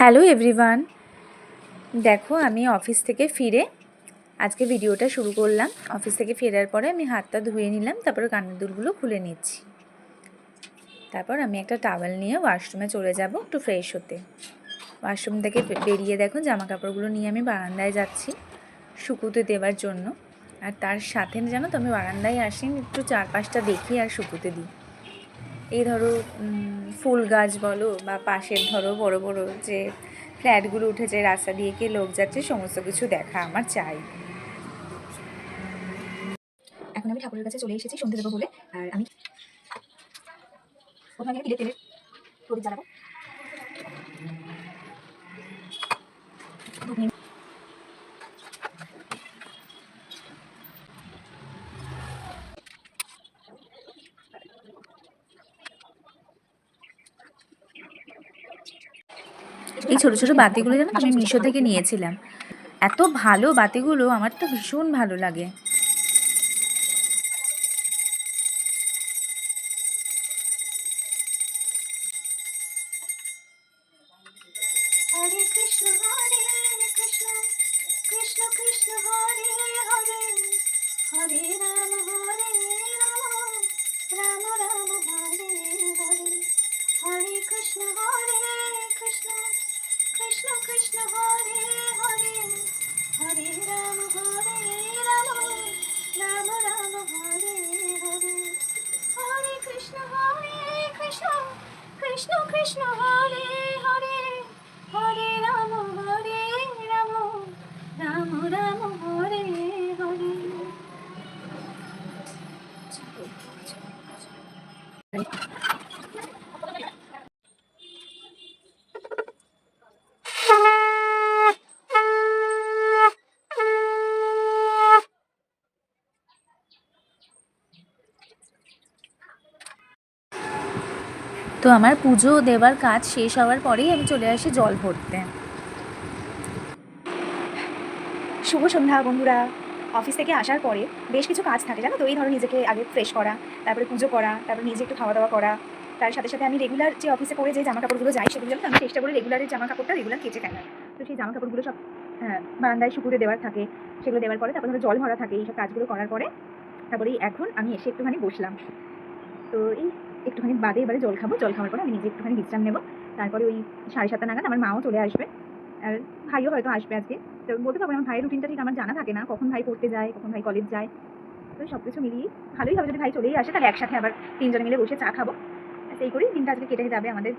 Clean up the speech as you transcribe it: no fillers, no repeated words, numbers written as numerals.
Hello everyone, দেখো আমি office থেকে ফিরে আজকে ভিডিওটা শুরু করলাম। অফিস থেকে ফেরার পরে আমি হাতটা ধুয়ে নিলাম, তারপরে কানের দুলগুলো খুলে নিচ্ছি। তারপর আমি একটা টাওয়েল নিয়ে ওয়াশরুমে চলে যাব একটু ফ্রেশ হতে। ওয়াশরুম থেকে বেরিয়ে দেখো জামা কাপড়গুলো নিয়ে আমি বারান্দায় যাচ্ছি শুকুতে দেওয়ার জন্য। আর তার সাথে জানো তো আমি বারান্দায় আসি একটু চারপাশটা দেখি আর শুকুতে দিই। এই ধরো ফুল গাছ বলো বা পাশের ধরো বড় বড় যে ফ্ল্যাটগুলো উঠেছে, রাস্তা দিয়ে কে লোক যাচ্ছে, সমস্ত কিছু দেখা আমার চাই। এখন আমি ঠাকুরের কাছে চলে এসেছি সন্ধে দেবো বলে। আর আমি ওখানে তেলের প্রদীপ জ্বালাবো। এই ছোটো ছোটো বাতিগুলো যেন আমি মিশো থেকে নিয়েছিলাম, এত ভালো বাতিগুলো, আমার তো ভীষণ ভালো লাগে। হরে কৃষ্ণ কৃষ্ণ কৃষ্ণ কৃষ্ণ হরে হরে হরে রাম রাম রাম হরে হরে হরে কৃষ্ণ কৃষ্ণ কৃষ্ণ কৃষ্ণ হরে হরে হরে রাম রাম রাম হরে হরে হরে কৃষ্ণ কৃষ্ণ কৃষ্ণ কৃষ্ণ হরে হরে হরে রাম রাম রাম হরে হরে। তো আমার পুজো দেওয়ার কাজ শেষ হওয়ার পরেই আমি চলে আসি জল ভরতে। শুভ সন্ধ্যা বন্ধুরা। অফিস থেকে আসার পরে বেশ কিছু কাজ থাকে জানো তো, এই ধরো নিজেকে আগে ফ্রেশ করা, তারপরে পুজো করা, তারপর নিজে একটু খাওয়া দাওয়া করা। তার সাথে সাথে আমি রেগুলার যে অফিসে করে যে জামা কাপড়গুলো যাই সেগুলো জানো তো আমি চেষ্টা করি রেগুলারের জামা কাপড়টা রেগুলার কেচে ফেলার। তো সেই জামা কাপড়গুলো সব বারান্দায় শুকুতে দেওয়ার থাকে, সেগুলো দেওয়ার পরে তারপরে জল ভরা থাকে। এইসব কাজগুলো করার পরে তারপরেই এখন আমি এসে একটুখানি বসলাম। তো এই একটুখানি বাদে এবারে জল খাবো, জল খাওয়ার পরে আমি নিজে একটুখানি বিশ্রাম নেবো। তারপরে ওই 7:30 নাগাদ আমার মাও চলে আসবে, আর ভাইও হয়তো আসবে আজকে। তো বলতে পারবো না, ভাইয়ের রুটিনটা ঠিক আমার জানা থাকে না, কখন ভাই পড়তে যায়, কখন ভাই কলেজ যায়। তো সব কিছু মিলিয়ে ভালোই হবে যদি ভাই চলেই আসে, তাহলে একসাথে আবার 3 জনে মিলে বসে চা খাবো। সেই করেই দিনটা আজকে কেটে যাবে আমাদের।